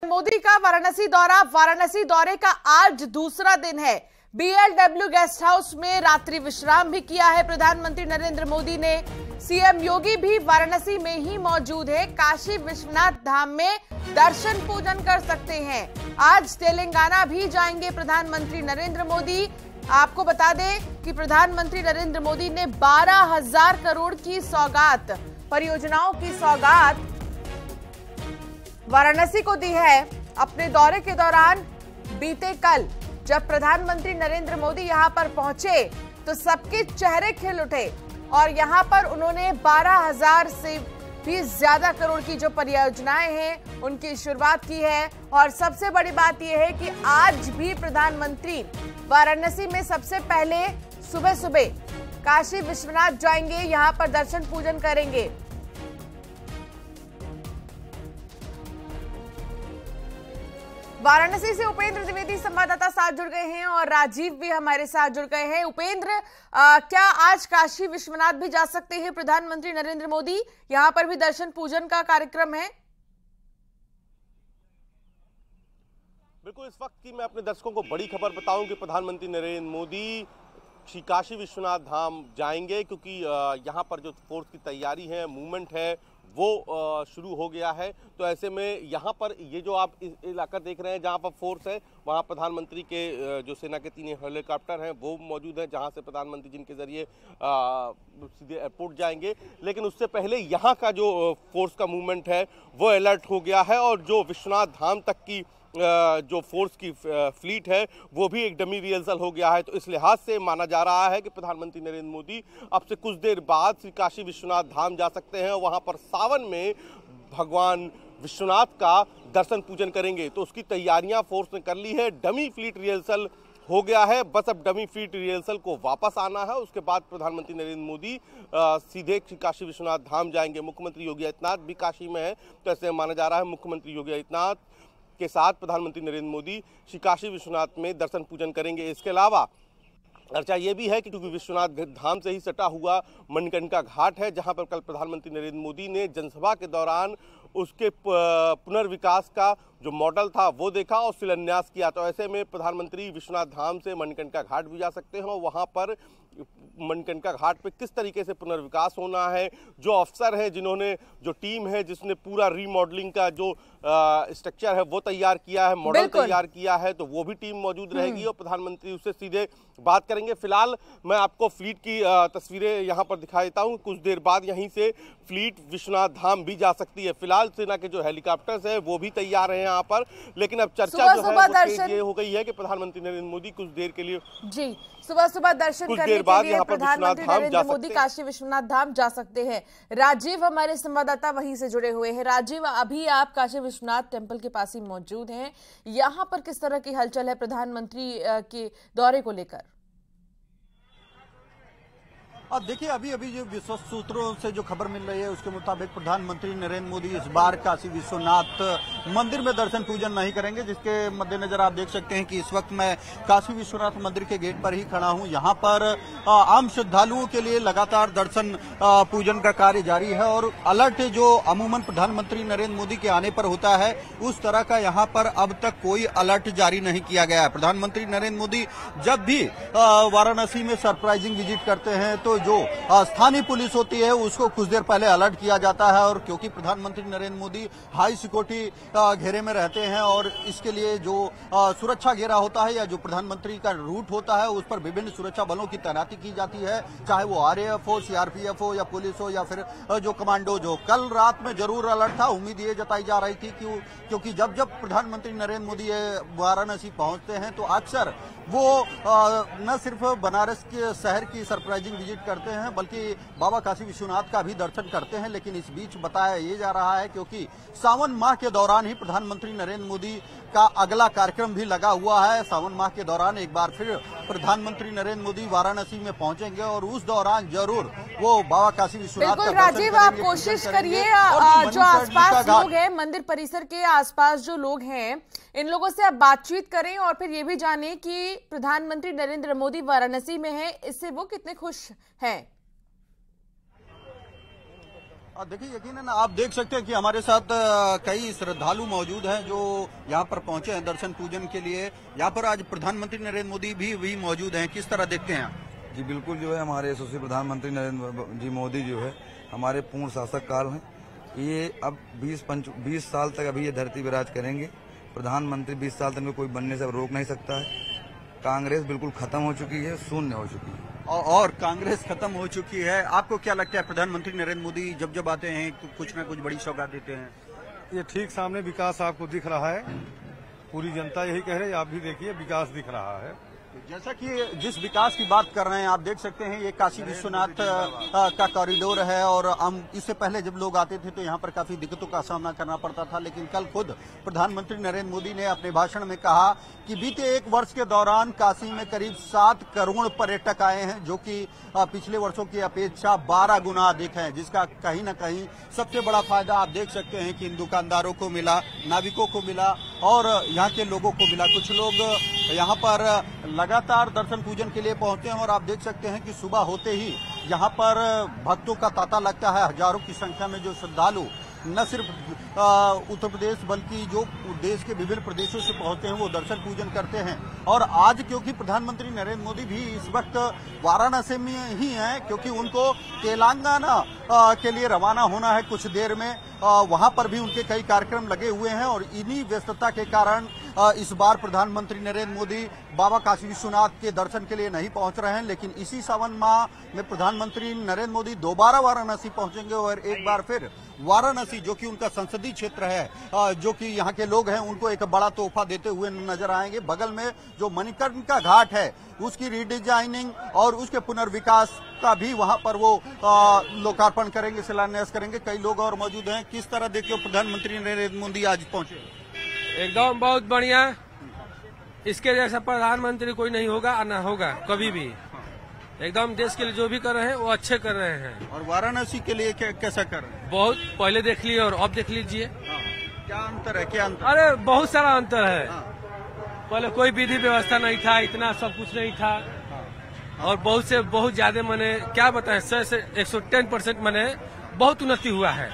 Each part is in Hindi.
मोदी का वाराणसी दौरे का आज दूसरा दिन है। बीएलडब्ल्यू गेस्ट हाउस में रात्रि विश्राम भी किया है प्रधानमंत्री नरेंद्र मोदी ने। सीएम योगी भी वाराणसी में ही मौजूद है। काशी विश्वनाथ धाम में दर्शन पूजन कर सकते हैं। आज तेलंगाना भी जाएंगे प्रधानमंत्री नरेंद्र मोदी। आपको बता दें कि प्रधानमंत्री नरेंद्र मोदी ने 12,000 करोड़ की सौगात, परियोजनाओं की सौगात वाराणसी को दी है। अपने दौरे के दौरान बीते कल जब प्रधानमंत्री नरेंद्र मोदी यहां पर पहुंचे तो सबके चेहरे खिल उठे और यहां पर उन्होंने 12,000 से भी ज्यादा करोड़ की जो परियोजनाएं हैं उनकी शुरुआत की है। और सबसे बड़ी बात यह है कि आज भी प्रधानमंत्री वाराणसी में सबसे पहले सुबह सुबह काशी विश्वनाथ जाएंगे, यहां पर दर्शन पूजन करेंगे। वाराणसी से उपेंद्र द्विवेदी संवाददाता साथ जुड़ गए हैं और राजीव भी हमारे साथ जुड़ गए हैं। उपेंद्र, क्या आज काशी विश्वनाथ भी जा सकते हैं प्रधानमंत्री नरेंद्र मोदी? यहां पर भी दर्शन पूजन का कार्यक्रम है। बिल्कुल, इस वक्त की मैं अपने दर्शकों को बड़ी खबर बताऊं कि प्रधानमंत्री नरेंद्र मोदी श्री काशी विश्वनाथ धाम जाएंगे, क्योंकि यहाँ पर जो फोर्स की तैयारी है, मूवमेंट है, वो शुरू हो गया है। तो ऐसे में यहाँ पर ये जो आप इलाका देख रहे हैं जहाँ पर फोर्स है, वहाँ प्रधानमंत्री के जो सेना के 3 हेलीकॉप्टर हैं वो मौजूद हैं, जहाँ से प्रधानमंत्री जिनके जरिए सीधे एयरपोर्ट जाएंगे। लेकिन उससे पहले यहाँ का जो फोर्स का मूवमेंट है वो अलर्ट हो गया है और जो विश्वनाथ धाम तक की जो फोर्स की फ्लीट है वो भी एक डमी रिहर्सल हो गया है। तो इस लिहाज से माना जा रहा है कि प्रधानमंत्री नरेंद्र मोदी अब से कुछ देर बाद श्री काशी विश्वनाथ धाम जा सकते हैं। वहां पर सावन में भगवान विश्वनाथ का दर्शन पूजन करेंगे। तो उसकी तैयारियां फोर्स ने कर ली है। डमी फ्लीट रिहर्सल हो गया है, बस अब डमी फ्लीट रिहर्सल को वापस आना है। उसके बाद प्रधानमंत्री नरेंद्र मोदी सीधे काशी विश्वनाथ धाम जाएंगे। मुख्यमंत्री योगी आदित्यनाथ भी काशी में है, तो ऐसे माना जा रहा है मुख्यमंत्री योगी आदित्यनाथ के साथ प्रधानमंत्री नरेंद्र मोदी श्री काशी विश्वनाथ में दर्शन पूजन करेंगे। इसके अलावा चर्चा ये भी है कि क्योंकि विश्वनाथ धाम से ही सटा हुआ मणिकर्णिका घाट है, जहां पर कल प्रधानमंत्री नरेंद्र मोदी ने जनसभा के दौरान उसके पुनर्विकास का जो मॉडल था वो देखा और शिलान्यास किया। तो ऐसे में प्रधानमंत्री विश्वनाथ धाम से मणिकर्णिका घाट भी जा सकते हैं और वहाँ पर मणिकर्णिका घाट पे किस तरीके से पुनर्विकास होना है, जो अफसर हैं जिन्होंने, जो टीम है जिसने पूरा रीमॉडलिंग का जो स्ट्रक्चर है वो तैयार किया है, मॉडल तैयार किया है, तो वो भी टीम मौजूद रहेगी और प्रधानमंत्री उससे सीधे बात करेंगे। फिलहाल मैं आपको फ्लीट की तस्वीरें यहाँ पर दिखा देता हूँ। कुछ देर बाद यहीं से फ्लीट विश्वनाथ धाम भी जा सकती है। फिलहाल सेना के जो हेलीकॉप्टर्स है वो भी तैयार है यहाँ पर, लेकिन अब चर्चा जो है ये हो गई है कि प्रधानमंत्री नरेंद्र मोदी कुछ देर के लिए सुबह दर्शन करने के लिए प्रधानमंत्री नरेंद्र मोदी काशी विश्वनाथ धाम जा सकते हैं। राजीव हमारे संवाददाता वहीं से जुड़े हुए हैं। राजीव, अभी आप काशी विश्वनाथ टेम्पल के पास ही मौजूद हैं। यहाँ पर किस तरह की हलचल है प्रधानमंत्री के दौरे को लेकर? अब देखिए, अभी जो विश्वस्त सूत्रों से जो खबर मिल रही है उसके मुताबिक प्रधानमंत्री नरेंद्र मोदी इस बार काशी विश्वनाथ मंदिर में दर्शन पूजन नहीं करेंगे, जिसके मद्देनजर आप देख सकते हैं कि इस वक्त मैं काशी विश्वनाथ मंदिर के गेट पर ही खड़ा हूं। यहां पर आम श्रद्धालुओं के लिए लगातार दर्शन पूजन का कार्य जारी है और अलर्ट जो अमूमन प्रधानमंत्री नरेंद्र मोदी के आने पर होता है उस तरह का यहाँ पर अब तक कोई अलर्ट जारी नहीं किया गया है। प्रधानमंत्री नरेंद्र मोदी जब भी वाराणसी में सरप्राइजिंग विजिट करते हैं तो जो स्थानीय पुलिस होती है उसको कुछ देर पहले अलर्ट किया जाता है और क्योंकि प्रधानमंत्री नरेंद्र मोदी हाई सिक्योरिटी घेरे में रहते हैं और इसके लिए जो सुरक्षा घेरा होता है या जो प्रधानमंत्री का रूट होता है उस पर विभिन्न सुरक्षा बलों की तैनाती की जाती है, चाहे वो आरएएफ हो, सीआरपीएफ हो या पुलिस हो या फिर जो कमांडो। जो कल रात में जरूर अलर्ट था। उम्मीद ये जताई जा रही थी क्योंकि जब जब प्रधानमंत्री नरेंद्र मोदी वाराणसी पहुंचते हैं तो अक्सर वो न सिर्फ बनारस के शहर की सरप्राइजिंग विजिट करते हैं बल्कि बाबा काशी विश्वनाथ का भी दर्शन करते हैं। लेकिन इस बीच बताया ये जा रहा है क्योंकि सावन माह के दौरान ही प्रधानमंत्री नरेंद्र मोदी का अगला कार्यक्रम भी लगा हुआ है। सावन माह के दौरान एक बार फिर प्रधानमंत्री नरेंद्र मोदी वाराणसी में पहुंचेंगे और उस दौरान जरूर वो बाबा काशी विश्वनाथ का दर्शन राजीव, आप कोशिश करिए जो आसपास लोग हैं, मंदिर परिसर के आसपास जो लोग हैं, इन लोगों से आप बातचीत करें और फिर ये भी जानें कि प्रधानमंत्री नरेंद्र मोदी वाराणसी में हैं, इससे वो कितने खुश हैं। देखिए यकीनन आप देख सकते हैं कि हमारे साथ कई श्रद्धालु मौजूद हैं जो यहाँ पर पहुंचे हैं दर्शन पूजन के लिए। यहाँ पर आज प्रधानमंत्री नरेंद्र मोदी भी मौजूद हैं, किस तरह देखते हैं आप? जी बिल्कुल, जो है हमारे यशस्वी प्रधानमंत्री नरेंद्र जी मोदी जो है हमारे पूर्ण शासक काल हैं। ये अब 20 साल तक अभी ये धरती पे राज करेंगे। प्रधानमंत्री 20 साल तक कोई बनने से रोक नहीं सकता है। कांग्रेस बिल्कुल खत्म हो चुकी है, शून्य हो चुकी है और कांग्रेस खत्म हो चुकी है। आपको क्या लगता है प्रधानमंत्री नरेंद्र मोदी जब आते हैं तो कुछ न कुछ बड़ी सौगात देते हैं? ये ठीक सामने विकास आपको दिख रहा है, पूरी जनता यही कह रही है, आप भी देखिए विकास दिख रहा है। जैसा कि जिस विकास की बात कर रहे हैं आप देख सकते हैं ये काशी विश्वनाथ का कॉरिडोर है और हम इससे पहले जब लोग आते थे तो यहाँ पर काफी दिक्कतों का सामना करना पड़ता था, लेकिन कल खुद प्रधानमंत्री नरेंद्र मोदी ने अपने भाषण में कहा कि बीते 1 वर्ष के दौरान काशी में करीब 7 करोड़ पर्यटक आए हैं, जो कि पिछले वर्षों की अपेक्षा 12 गुना अधिक है, जिसका कहीं न कहीं सबसे बड़ा फायदा आप देख सकते हैं कि इन दुकानदारों को मिला, नाविकों को मिला और यहाँ के लोगों को मिला। कुछ लोग यहाँ पर लगातार दर्शन पूजन के लिए पहुंचते हैं और आप देख सकते हैं कि सुबह होते ही यहाँ पर भक्तों का तांता लगता है। हजारों की संख्या में जो श्रद्धालु न सिर्फ उत्तर प्रदेश बल्कि जो देश के विभिन्न प्रदेशों से पहुंचते हैं वो दर्शन पूजन करते हैं। और आज क्योंकि प्रधानमंत्री नरेंद्र मोदी भी इस वक्त वाराणसी में ही हैं, क्योंकि उनको तेलंगाना के लिए रवाना होना है कुछ देर में, वहां पर भी उनके कई कार्यक्रम लगे हुए हैं और इन्हीं व्यस्तता के कारण इस बार प्रधानमंत्री नरेंद्र मोदी बाबा काशी विश्वनाथ के दर्शन के लिए नहीं पहुंच रहे हैं। लेकिन इसी सावन माह में प्रधानमंत्री नरेंद्र मोदी दोबारा वाराणसी पहुंचेंगे और एक बार फिर वाराणसी जो कि उनका संसदीय क्षेत्र है, जो कि यहाँ के लोग हैं, उनको एक बड़ा तोहफा देते हुए नजर आएंगे। बगल में जो मणिकर्णिका घाट है उसकी रीडिजाइनिंग और उसके पुनर्विकास का भी वहां पर वो लोकार्पण करेंगे, शिलान्यास करेंगे। कई लोग और मौजूद हैं। किस तरह देखते हो प्रधानमंत्री नरेंद्र मोदी आज पहुंचे? एकदम बहुत बढ़िया, इसके जैसा प्रधानमंत्री कोई नहीं होगा और न होगा कभी भी। एकदम देश के लिए जो भी कर रहे हैं वो अच्छे कर रहे हैं। और वाराणसी के लिए कैसा कर रहे हैं? बहुत पहले देख लिए और अब देख लीजिए। क्या अंतर है? क्या अंतर? अरे बहुत सारा अंतर है। पहले कोई विधि व्यवस्था नहीं था, इतना सब कुछ नहीं था और बहुत ज्यादा मैंने क्या बताएं 100 से 110% मैंने बहुत उन्नति हुआ है।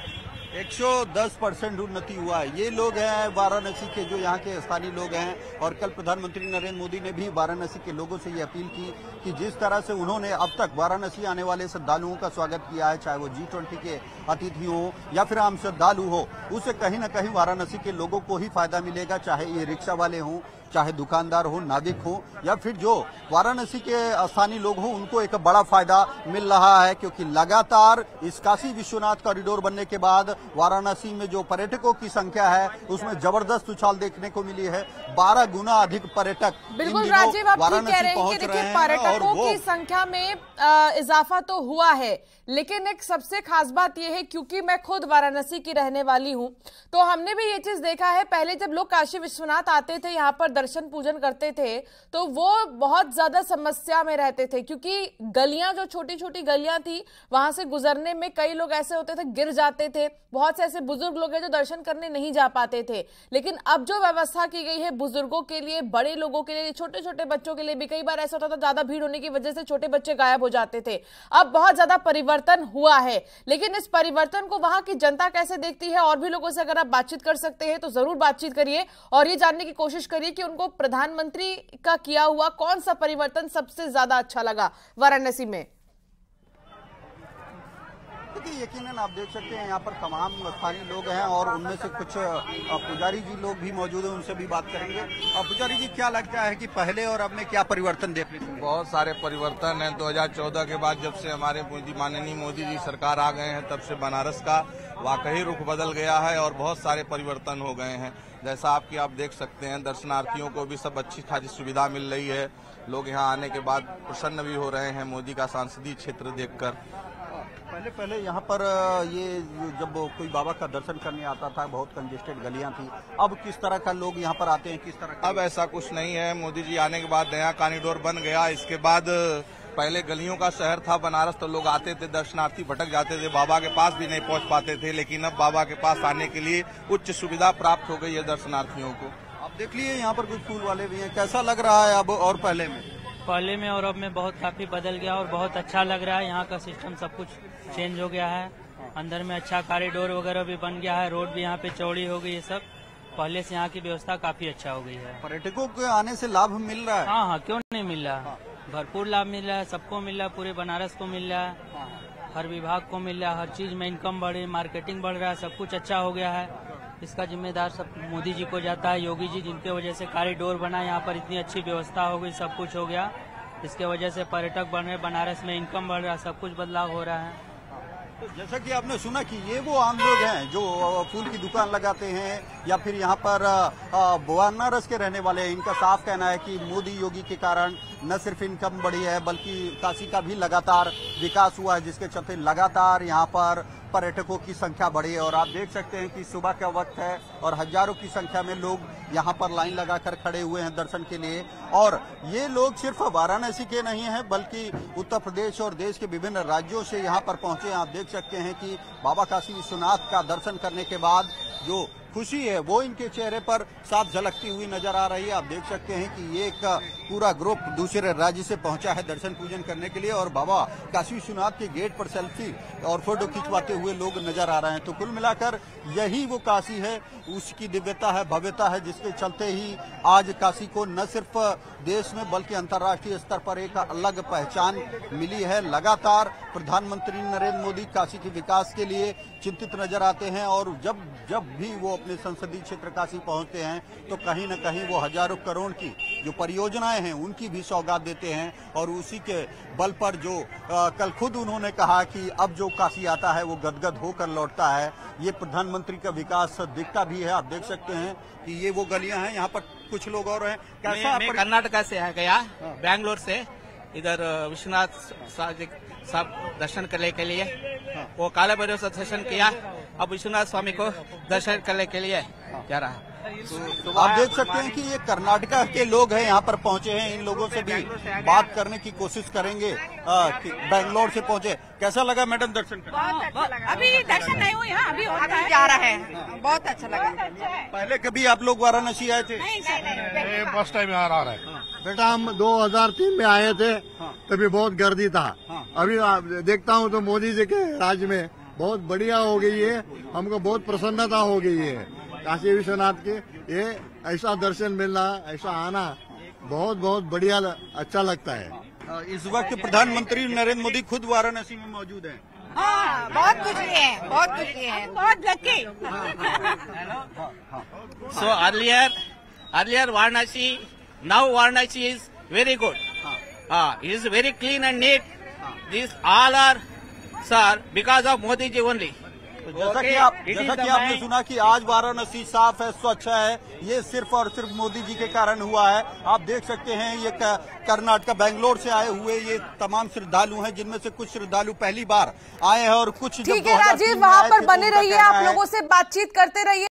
110% उन्नति हुआ है। ये लोग हैं वाराणसी के, जो यहाँ के स्थानीय लोग हैं। और कल प्रधानमंत्री नरेंद्र मोदी ने भी वाराणसी के लोगों से ये अपील की कि जिस तरह से उन्होंने अब तक वाराणसी आने वाले श्रद्धालुओं का स्वागत किया है, चाहे वो G20 के अतिथि हो या फिर आम श्रद्धालु हो, उससे कहीं न कहीं वाराणसी के लोगों को ही फायदा मिलेगा, चाहे ये रिक्शा वाले हों, चाहे दुकानदार हो, नाविक हो या फिर जो वाराणसी के स्थानीय लोग हों, उनको एक बड़ा फायदा मिल रहा है। क्योंकि लगातार इस काशी विश्वनाथ कॉरिडोर बनने के बाद वाराणसी में जो पर्यटकों की संख्या है उसमें जबरदस्त उछाल देखने को मिली है। 12 गुना अधिक पर्यटक बिल्कुल राजीव, आप ठीक कह रहे हैं कि देखिए पर्यटकों की संख्या में इजाफा तो हुआ है, लेकिन एक सबसे खास बात यह है, क्योंकि मैं खुद वाराणसी की रहने वाली हूं, तो हमने भी ये चीज देखा है। पहले जब लोग काशी विश्वनाथ आते थे, यहाँ पर दर्शन पूजन करते थे, तो वो बहुत ज्यादा समस्या में रहते थे, क्योंकि गलियां जो छोटी छोटी गलियां थी वहां से गुजरने में कई लोग ऐसे होते थे गिर जाते थे। बहुत से ऐसे बुजुर्ग लोग हैं जो दर्शन करने नहीं जा पाते थे। लेकिन अब जो व्यवस्था की गई है बुजुर्गों के लिए, बड़े लोगों के लिए, छोटे छोटे बच्चों के लिए भी, कई बार ऐसा होता था ज्यादा भीड़ होने की वजह से छोटे बच्चे गायब हो जाते थे। अब बहुत ज्यादा परिवर्तन हुआ है, लेकिन इस परिवर्तन को वहां की जनता कैसे देखती है, और भी लोगों से अगर आप बातचीत कर सकते हैं तो जरूर बातचीत करिए और ये जानने की कोशिश करिए कि उनको प्रधानमंत्री का किया हुआ कौन सा परिवर्तन सबसे ज्यादा अच्छा लगा वाराणसी में। देखिए यकीनन आप देख सकते हैं यहाँ पर तमाम स्थानीय लोग हैं और उनमें से कुछ पुजारी जी लोग भी मौजूद हैं, उनसे भी बात करेंगे। पुजारी जी, क्या लगता है कि पहले और अब में क्या परिवर्तन देखने को? बहुत सारे परिवर्तन हैं। 2014 के बाद जब से हमारे माननीय मोदी जी सरकार आ गए हैं, तब से बनारस का वाकई रुख बदल गया है और बहुत सारे परिवर्तन हो गए हैं। जैसा आप देख सकते हैं, दर्शनार्थियों को भी सब अच्छी खासी सुविधा मिल रही है। लोग यहाँ आने के बाद प्रसन्न भी हो रहे हैं मोदी का संसदीय क्षेत्र देखकर। पहले यहाँ पर ये जब कोई बाबा का दर्शन करने आता था बहुत कंजेस्टेड गलियां थी, अब किस तरह का लोग यहाँ पर आते हैं, किस तरह का? अब ऐसा कुछ नहीं है। मोदी जी आने के बाद नया कॉरिडोर बन गया। इसके बाद पहले गलियों का शहर था बनारस, तो लोग आते थे, दर्शनार्थी भटक जाते थे, बाबा के पास भी नहीं पहुँच पाते थे। लेकिन अब बाबा के पास आने के लिए उच्च सुविधा प्राप्त हो गई है दर्शनार्थियों को। आप देख लिए यहाँ पर कुछ फूल वाले भी हैं, कैसा लग रहा है अब और पहले में? पहले में और अब में बहुत काफी बदल गया और बहुत अच्छा लग रहा है। यहाँ का सिस्टम सब कुछ चेंज हो गया है अंदर में अच्छा कॉरिडोर वगैरह भी बन गया है, रोड भी यहाँ पे चौड़ी हो गई है। सब पहले से यहाँ की व्यवस्था काफी अच्छा हो गई है। पर्यटकों के आने से लाभ मिल रहा है? हाँ, क्यों नहीं मिल रहा है, भरपूर लाभ मिल रहा है, सबको मिल रहा है, पूरे बनारस को मिल रहा है, हर विभाग को मिल रहा है, हर चीज में इनकम बढ़ी, मार्केटिंग बढ़ रहा है, सब कुछ अच्छा हो गया है। इसका जिम्मेदार सब मोदी जी को जाता है, योगी जी, जिनके वजह से कॉरिडोर बना, यहाँ पर इतनी अच्छी व्यवस्था हो गई, सब कुछ हो गया। इसके वजह से पर्यटक बढ़ रहे, बनारस में इनकम बढ़ रहा है, सब कुछ बदलाव हो रहा है। तो जैसा कि आपने सुना कि ये वो आम लोग हैं जो फूल की दुकान लगाते हैं या फिर यहाँ पर बनारस के रहने वाले हैं। इनका साफ कहना है कि मोदी योगी के कारण न सिर्फ इनकम बढ़ी है बल्कि काशी का भी लगातार विकास हुआ है, जिसके चलते लगातार यहाँ पर पर्यटकों की संख्या बढ़ी है। और आप देख सकते हैं कि सुबह का वक्त है और हजारों की संख्या में लोग यहाँ पर लाइन लगाकर खड़े हुए हैं दर्शन के लिए। और ये लोग सिर्फ वाराणसी के नहीं हैं बल्कि उत्तर प्रदेश और देश के विभिन्न राज्यों से यहाँ पर पहुंचे हैं। आप देख सकते हैं कि बाबा काशी विश्वनाथ का दर्शन करने के बाद जो खुशी है वो इनके चेहरे पर साफ झलकती हुई नजर आ रही है। आप देख सकते हैं कि ये एक पूरा ग्रुप दूसरे राज्य से पहुंचा है दर्शन पूजन करने के लिए और बाबा काशी विश्वनाथ के गेट पर सेल्फी और फोटो खिंचवाते हुए लोग नजर आ रहे हैं। तो कुल मिलाकर यही वो काशी है, उसकी दिव्यता है, भव्यता है, जिसके चलते ही आज काशी को न सिर्फ देश में बल्कि अंतर्राष्ट्रीय स्तर पर एक अलग पहचान मिली है। लगातार प्रधानमंत्री नरेंद्र मोदी काशी के विकास के लिए चिंतित नजर आते हैं और जब भी वो अपने संसदीय क्षेत्र काशी पहुंचते हैं तो कहीं न कहीं वो हजारों करोड़ की जो परियोजनाएं हैं उनकी भी सौगात देते हैं। और उसी के बल पर जो कल खुद उन्होंने कहा कि अब जो काशी आता है वो गदगद होकर लौटता है। ये प्रधानमंत्री का विकास दिखता भी है। आप देख सकते हैं कि ये वो गलियां हैं, यहाँ पर कुछ लोग और हैं। कैसा मैं कर्नाटका से आ गया, बैंगलोर से इधर विश्वनाथ साहब दर्शन करने के लिए। वो काला भैरव से दर्शन किया, अब विश्वनाथ स्वामी को दर्शन करने के लिए जा रहा है। तो आप देख सकते हैं कि ये कर्नाटका के लोग हैं, यहाँ पर पहुंचे हैं। इन लोगों से भी बात करने की कोशिश करेंगे कि बैंगलोर से पहुंचे। कैसा लगा मैडम दर्शन करना? बहुत अच्छा लगा। अभी दर्शन नहीं हुई, अभी जा रहा है। बहुत अच्छा लगा। पहले कभी आप लोग वाराणसी आए थे? नहीं। फर्स्ट टाइम आ रहा है बेटा। हम 2003 में आए थे, तभी बहुत गर्दी था। अभी देखता हूँ तो मोदी जी के राज में बहुत बढ़िया हो गई है, हमको बहुत प्रसन्नता हो गई है। काशी विश्वनाथ के ये ऐसा दर्शन मिलना, ऐसा आना बहुत बहुत बढ़िया, अच्छा लगता है। इस वक्त प्रधानमंत्री नरेंद्र मोदी खुद वाराणसी में मौजूद हैं। हाँ, बहुत खुशी है, बहुत खुशी है, बहुत lucky. So earlier Varanasi, now Varanasi is very good. It is very clean and neat. These all are, sir, because of Modi ji only. तो जैसा कि आपने सुना कि आज वाराणसी साफ है, स्वच्छ है, ये सिर्फ और सिर्फ मोदी जी के कारण हुआ है। आप देख सकते हैं ये कर्नाटक बैंगलोर से आए हुए ये तमाम श्रद्धालु हैं, जिनमें से कुछ श्रद्धालु पहली बार आए हैं और कुछ ठीक है राजीव, वहां पर बने रहिए, आप लोगों से बातचीत करते रहिए।